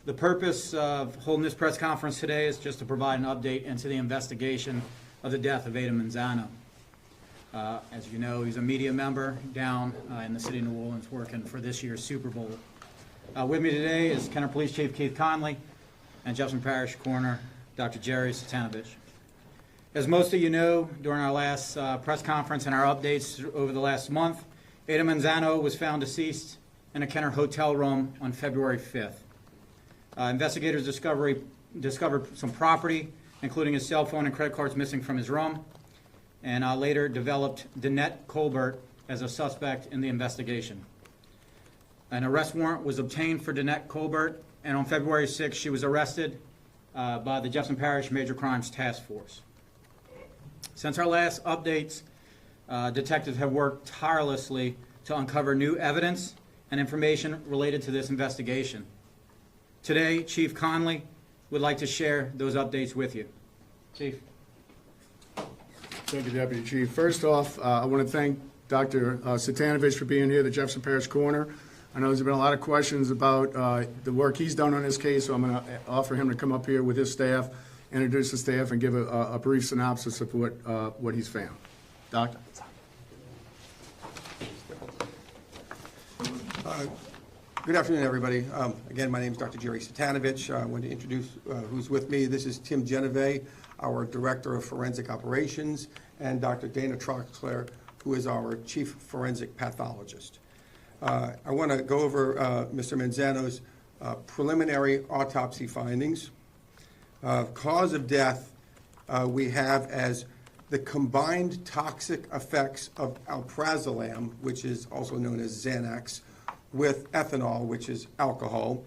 The purpose of holding this press conference today is just to provide an update into the investigation of the death of Adan Manzano. As you know, he's a media member down in the city of New Orleans working for this year's Super Bowl. With me today is Kenner Police Chief Keith Conley and Jefferson Parish Coroner Dr. Jerry Satanovich. As most of you know, during our last press conference and our updates over the last month, Adan Manzano was found deceased in a Kenner hotel room on February 5th. Investigators discovered some property, including his cell phone and credit cards, missing from his room, and later developed Danette Colbert as a suspect in the investigation. An arrest warrant was obtained for Danette Colbert, and on February 6th, she was arrested by the Jefferson Parish Major Crimes Task Force. Since our last updates, detectives have worked tirelessly to uncover new evidence and information related to this investigation. Today, Chief Conley would like to share those updates with you. Chief. Thank you, Deputy Chief. First off, I want to thank Dr. Satanovich for being here, the Jefferson Parish Coroner. I know there's been a lot of questions about the work he's done on this case, so I'm going to offer him to come up here with his staff, introduce the staff, and give a brief synopsis of what he's found. Doctor? Good afternoon, everybody. Again, my name is Dr. Jerry Satanovich. I want to introduce who's with me. This is Tim Geneve, our Director of Forensic Operations, and Dr. Dana Troxler, who is our Chief Forensic Pathologist. I want to go over Mr. Manzano's preliminary autopsy findings. Cause of death we have as the combined toxic effects of alprazolam, which is also known as Xanax, with ethanol, which is alcohol,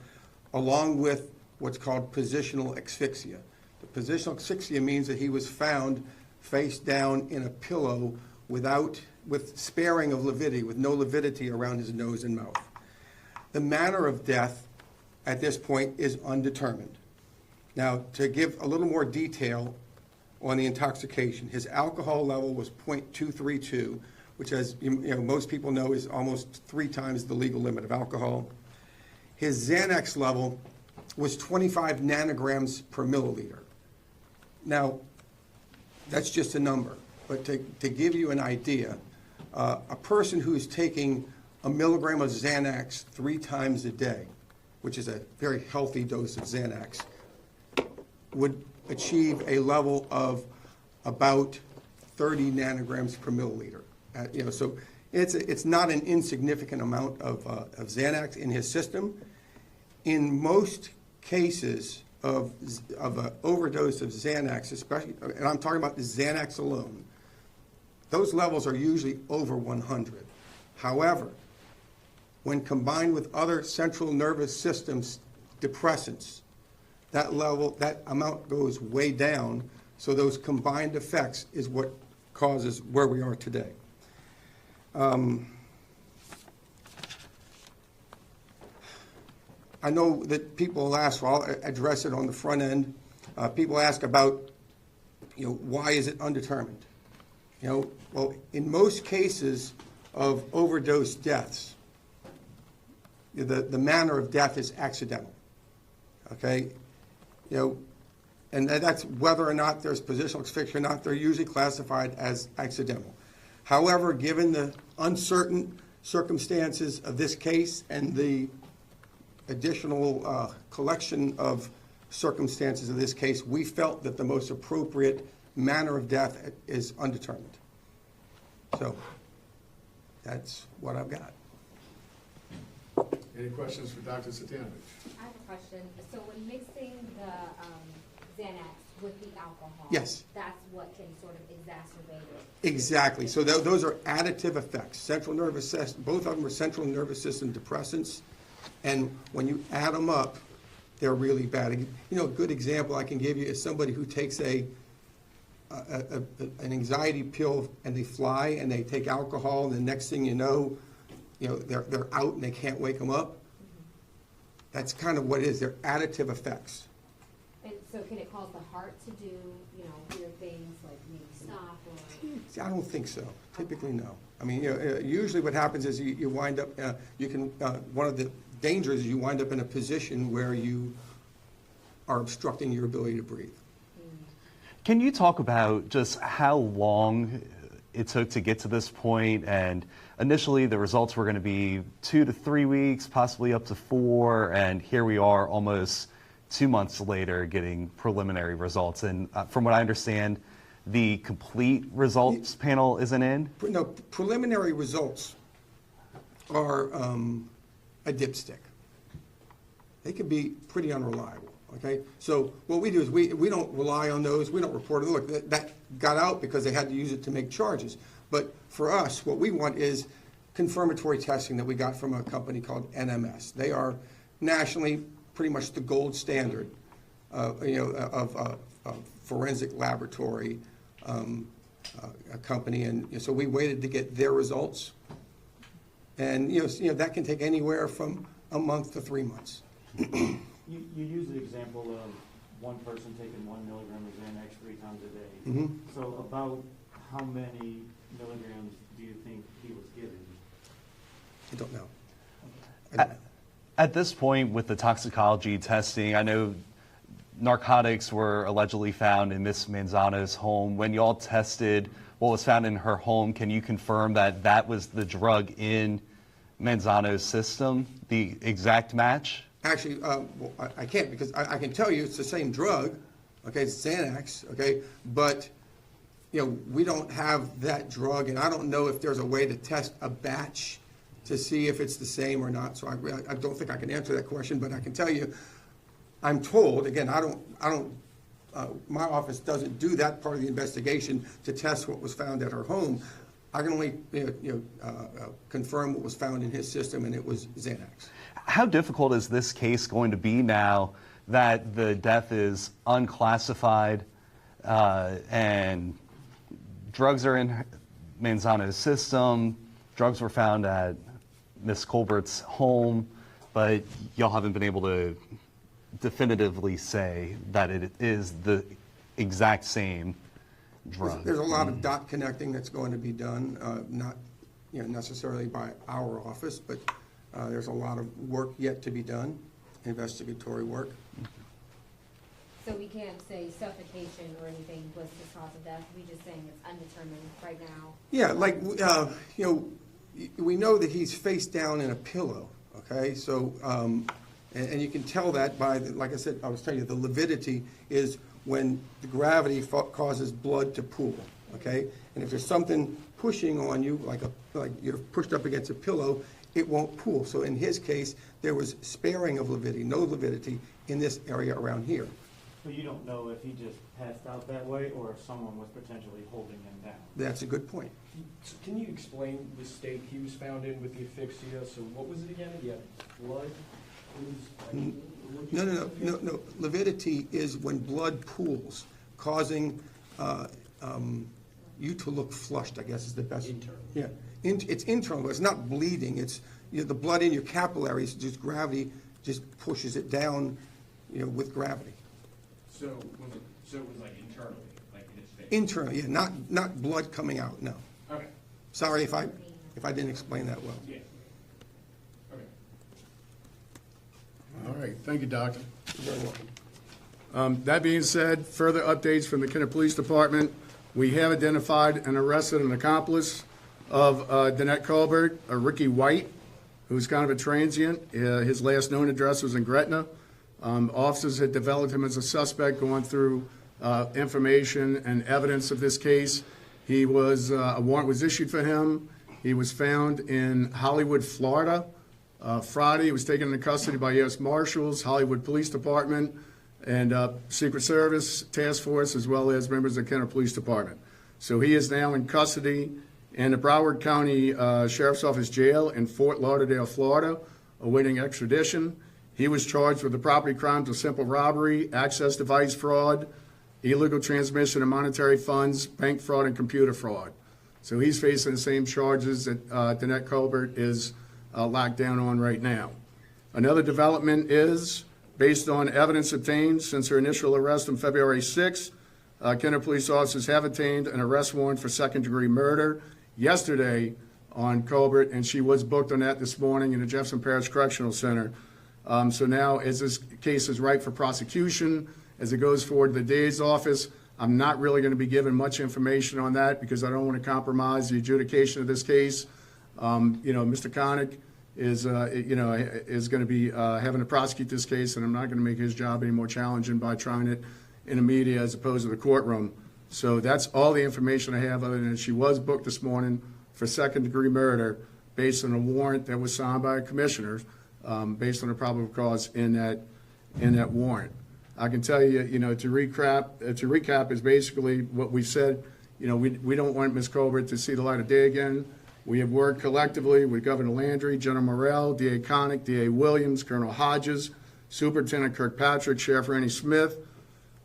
along with what's called positional asphyxia. The positional asphyxia means that he was found face down in a pillow with sparing of lividity, with no lividity around his nose and mouth. The manner of death at this point is undetermined. Now, to give a little more detail on the intoxication, his alcohol level was 0.232, which, as most people know, is almost 3 times the legal limit of alcohol. His Xanax level was 25 nanograms per milliliter. Now, that's just a number, but to give you an idea, a person who's taking a milligram of Xanax 3 times a day, which is a very healthy dose of Xanax, would achieve a level of about 30 nanograms per milliliter. So it's not an insignificant amount of Xanax in his system. In most cases of an overdose of Xanax, especially, and I'm talking about the Xanax alone, those levels are usually over 100. However, when combined with other central nervous systems depressants, that amount goes way down, so those combined effects is what causes where we are today. I know that people ask, well, I'll address it on the front end. People ask about, why is it undetermined? Well, in most cases of overdose deaths, the manner of death is accidental. Okay? And that's whether or not there's positional asphyxia or not, they're usually classified as accidental. However, given the uncertain circumstances of this case and the additional collection of circumstances of this case, we felt that the most appropriate manner of death is undetermined. So that's what I've got. Any questions for Dr. Satanovich? I have a question. So when mixing the Xanax with the alcohol, yes, that's what can sort of exacerbate it. Exactly. So those are additive effects. Central nervous system, both of them are central nervous system depressants, and when you add them up, they're really bad. A good example I can give you is somebody who takes an anxiety pill and they fly and they take alcohol, and the next thing you know, they're out and they can't wake them up. That's kind of what it is. They're additive effects. And so can it cause the heart to do, weird things like maybe stop or? See, I don't think so. Typically, no. I mean, usually what happens is you wind up, one of the danger is you wind up in a position where you are obstructing your ability to breathe. Can you talk about just how long it took to get to this point? And initially the results were going to be 2 to 3 weeks, possibly up to 4, and here we are almost 2 months later getting preliminary results. And from what I understand, the complete results panel isn't in? No, preliminary results are a dipstick. They can be pretty unreliable, okay? So what we do is we don't rely on those. We don't report it. Look, that got out because they had to use it to make charges. But for us, what we want is confirmatory testing that we got from a company called NMS. They are nationally pretty much the gold standard, of forensic laboratory a company, and so we waited to get their results, and that can take anywhere from a month to 3 months. You use the example of one person taking 1 milligram of Xanax 3 times a day. Mhm. So about how many milligrams do you think he was given? I don't know. At this point, with the toxicology testing, I know narcotics were allegedly found in Miss Manzano's home. When y'all tested what was found in her home, can you confirm that that was the drug in Manzano's system, the exact match? Actually, well, I can't, because I can tell you it's the same drug, okay, it's Xanax, okay, but, we don't have that drug, and I don't know if there's a way to test a batch to see if it's the same or not, so I don't think I can answer that question, but I can tell you, I'm told, again, my office doesn't do that part of the investigation to test what was found at her home. I can only, confirm what was found in his system, and it was Xanax. How difficult is this case going to be now that the death is unclassified and drugs are in Manzano's system, drugs were found at Miss Colbert's home, but y'all haven't been able to definitively say that it is the exact same drug? There's a lot of dot connecting that's going to be done, not necessarily by our office, but there's a lot of work yet to be done, investigatory work. So we can't say suffocation or anything was the cause of death, we just saying it's undetermined right now? Yeah, like, we know that he's face down in a pillow, okay? So, and you can tell that by, like I said, I was telling you, the lividity is when the gravity causes blood to pool, okay? And if there's something pushing on you, like you're pushed up against a pillow, it won't pool. So in his case, there was sparing of lividity, no lividity in this area around here. So you don't know if he just passed out that way or if someone was potentially holding him down? That's a good point. So can you explain the state he was found in with the asphyxia? So what was it again? He had blood? No. Lividity is when blood pools, causing you to look flushed, I guess is the best. Internal. Yeah, it's internal, but it's not bleeding. It's the blood in your capillaries, just gravity just pushes it down, with gravity. So it was like internally, like in his face? Internally, yeah, not blood coming out, no. Okay, Sorry if I didn't explain that well. yeah. Okay. All right, thank you, Doctor. You're very welcome. That being said, further updates from the Kenner Police Department. We have identified and arrested an accomplice of Danette Colbert, Ricky White, who's kind of a transient. His last known address was in Gretna. Officers had developed him as a suspect going through information and evidence of this case. A warrant was issued for him. He was found in Hollywood, Florida. Friday, he was taken into custody by U.S. Marshals, Hollywood Police Department, and Secret Service Task Force, as well as members of the Kenner Police Department. So he is now in custody in the Broward County Sheriff's Office Jail in Fort Lauderdale, Florida, awaiting extradition. He was charged with the property crimes of simple robbery, access device fraud, illegal transmission of monetary funds, bank fraud, and computer fraud. So he's facing the same charges that Danette Colbert is locked down on right now. Another development is, based on evidence obtained since her initial arrest on February 6th, Kenner police officers have obtained an arrest warrant for second-degree murder. Yesterday, on Colbert, and she was booked on that this morning in the Jefferson Parish Correctional Center. So now, as this case is ripe for prosecution, as it goes forward to the DA's office, I'm not really going to be giving much information on that because I don't want to compromise the adjudication of this case. Mr. Connick is going to be having to prosecute this case, and I'm not going to make his job any more challenging by trying it in the media as opposed to the courtroom. So that's all the information I have, other than she was booked this morning for second-degree murder based on a warrant that was signed by a commissioner, based on a probable cause in that warrant. I can tell you, to recap is basically what we said. We don't want Ms. Colbert to see the light of day again. We have worked collectively with Governor Landry, General Morrell, D.A. Connick, D.A. Williams, Colonel Hodges, Superintendent Kirkpatrick, Sheriff Randy Smith.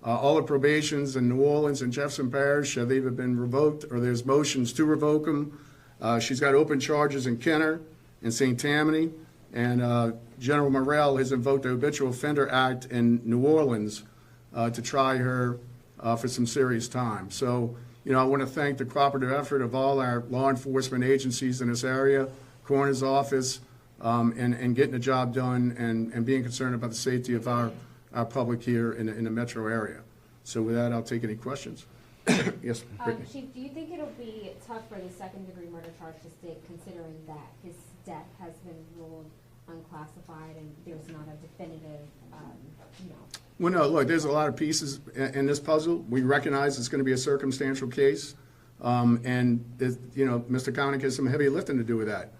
All the probations in New Orleans and Jefferson Parish have either been revoked or there's motions to revoke them. She's got open charges in Kenner and St. Tammany, and General Morrell has invoked the Habitual Offender Act in New Orleans to try her for some serious time. So, I want to thank the cooperative effort of all our law enforcement agencies in this area, coroner's office, and getting the job done and being concerned about the safety of our public here in the metro area. So with that, I'll take any questions. Yes, Brittany. Chief, do you think it'll be tough for the second-degree murder charge to stick, considering that his death has been ruled unclassified and there's not a definitive, Well, no, look, there's a lot of pieces in this puzzle. We recognize it's going to be a circumstantial case, and Mr. Connick has some heavy lifting to do with that.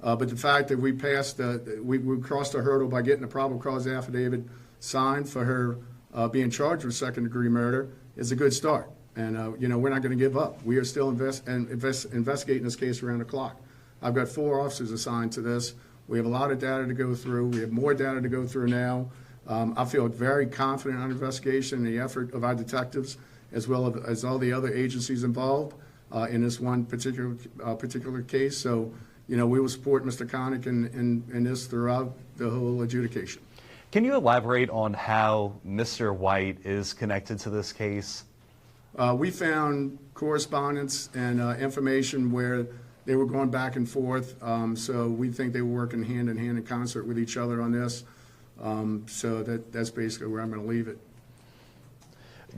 But the fact that we crossed a hurdle by getting a probable cause affidavit signed for her being charged with second-degree murder is a good start. And we're not going to give up. We are still investigating this case around the clock. I've got 4 officers assigned to this. We have a lot of data to go through. We have more data to go through now. I feel very confident on the investigation and the effort of our detectives, as well as all the other agencies involved in this one particular case. So, we will support Mr. Connick in this throughout the whole adjudication. Can you elaborate on how Mr. White is connected to this case? We found correspondence and information where they were going back and forth. So we think they were working hand in hand in concert with each other on this. So that's basically where I'm going to leave it.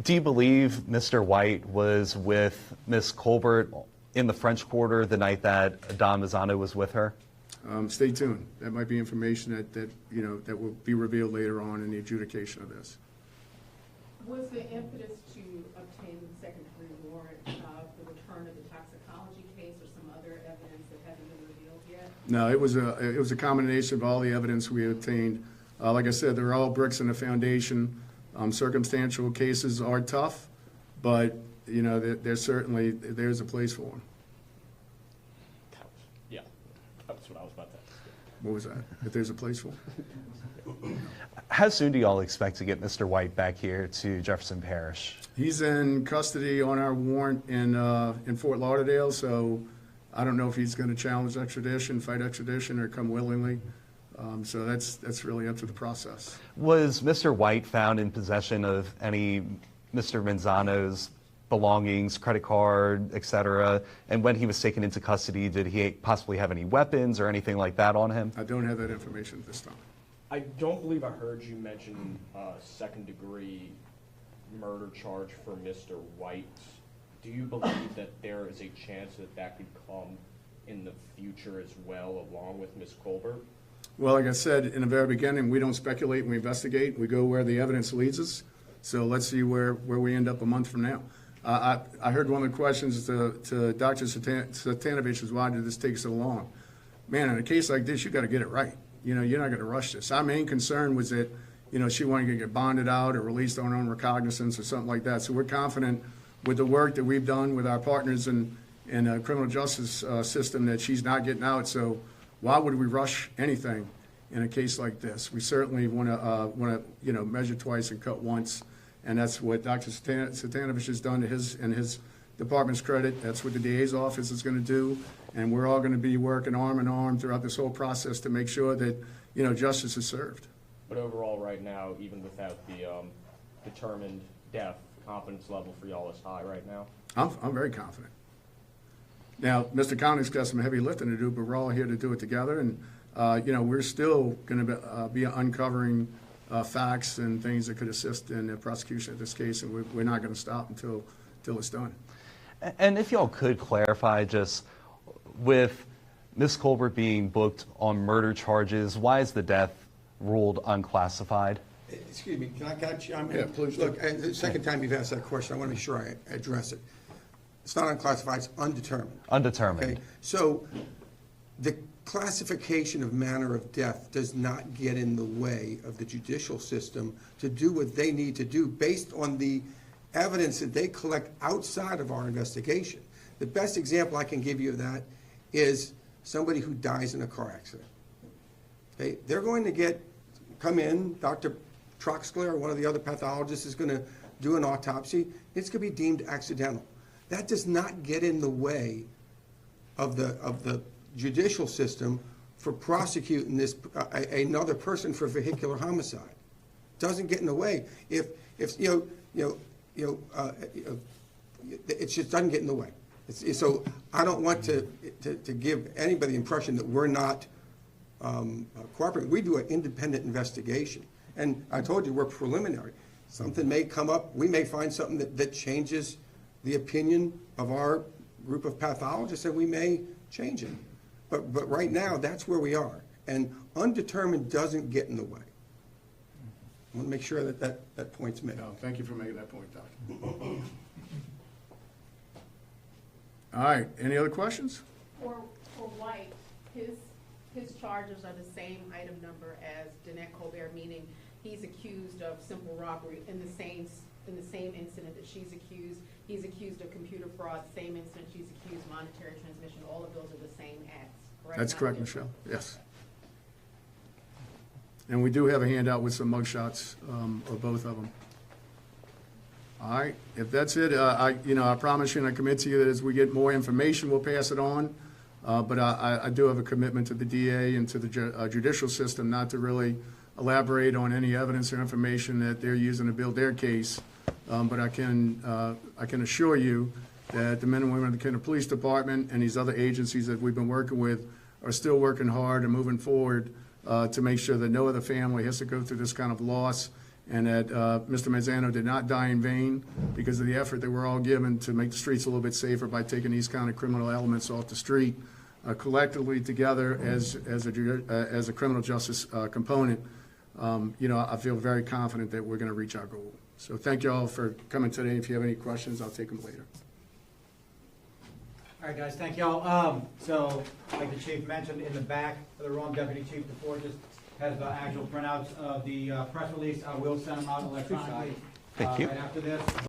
Do you believe Mr. White was with Ms. Colbert in the French Quarter the night that Adan Manzano was with her? Stay tuned. That might be information that will be revealed later on in the adjudication of this. Was the impetus to obtain the second-degree warrant the return of the toxicology case or some other evidence that hasn't been revealed yet? No, it was a combination of all the evidence we obtained. Like I said, they're all bricks in the foundation. Circumstantial cases are tough, but there's a place for them. Yeah, that's what I was about to ask. What was that? If there's a place for them. How soon do y'all expect to get Mr. White back here to Jefferson Parish? He's in custody on our warrant in Fort Lauderdale, so I don't know if he's going to challenge extradition, fight extradition, or come willingly. So that's really up to the process. Was Mr. White found in possession of any Mr. Manzano's belongings, credit card, etc.? And when he was taken into custody, did he possibly have any weapons or anything like that on him? I don't have that information at this time. I don't believe I heard you mention second-degree murder charge for Mr. White. Do you believe that there is a chance that could come in the future as well, along with Ms. Colbert? Well, like I said in the very beginning, we don't speculate, we investigate. We go where the evidence leads us. So let's see where we end up a month from now. I heard one of the questions to Dr. Satanovich is, why did this take so long? Man, in a case like this, you got to get it right. You're not going to rush this. Our main concern was that, she wanted to get bonded out or released on her own recognizance or something like that. So we're confident with the work that we've done with our partners in the criminal justice system that she's not getting out. So why would we rush anything in a case like this? We certainly want to measure twice and cut once, and that's what Dr. Satanovich has done to his department's credit. That's what the DA's office is going to do, and we're all going to be working arm in arm throughout this whole process to make sure that justice is served. But overall, right now, even without the determined death, confidence level for y'all is high right now? I'm very confident. Now, Mr. Connick's got some heavy lifting to do, but we're all here to do it together, and, we're still going to be uncovering facts and things that could assist in the prosecution of this case, and we're not going to stop until it's done. And if y'all could clarify, just with Ms. Colbert being booked on murder charges, why is the death ruled unclassified? Excuse me, can I chime in? Yeah, please do. Look, the second time you've asked that question, I want to make sure I address it. It's not unclassified, it's undetermined. Undetermined. Okay, so the classification of manner of death does not get in the way of the judicial system to do what they need to do based on the evidence that they collect outside of our investigation. The best example I can give you of that is somebody who dies in a car accident. Okay, they're going to come in, Dr. Troxler or one of the other pathologists is going to do an autopsy. It's going to be deemed accidental. That does not get in the way of the judicial system for prosecuting another person for vehicular homicide. Doesn't get in the way. If it just doesn't get in the way. So I don't want to give anybody the impression that we're not cooperating. We do an independent investigation, and I told you we're preliminary. Something may come up. We may find something that changes the opinion of our group of pathologists, and we may change it. But right now, that's where we are. And undetermined doesn't get in the way. I want to make sure that point's made. No, thank you for making that point, Doctor. All right, any other questions? For White, his charges are the same item number as Danette Colbert, meaning he's accused of simple robbery in the same incident that she's accused. He's accused of computer fraud, same incident she's accused, monetary transmission. All of those are the same acts, correct? That's Not correct, different? Michelle, yes. And we do have a handout with some mugshots of both of them. All right, if that's it, I promise you and I commit to you that as we get more information, we'll pass it on. But I do have a commitment to the DA and to the judicial system not to really elaborate on any evidence or information that they're using to build their case. But I can assure you that the men and women of the Kenner Police Department and these other agencies that we've been working with are still working hard and moving forward to make sure that no other family has to go through this kind of loss, and that Mr. Manzano did not die in vain because of the effort that we're all given to make the streets a little bit safer by taking these kind of criminal elements off the street. Collectively together as a criminal justice component, I feel very confident that we're going to reach our goal. So thank you all for coming today. If you have any questions, I'll take them later. All right, guys, thank y'all. So, like the chief mentioned, in the back of the room, Deputy Chief DeFord just has the actual printouts of the press release. I will send them out electronically Thank you. right after this.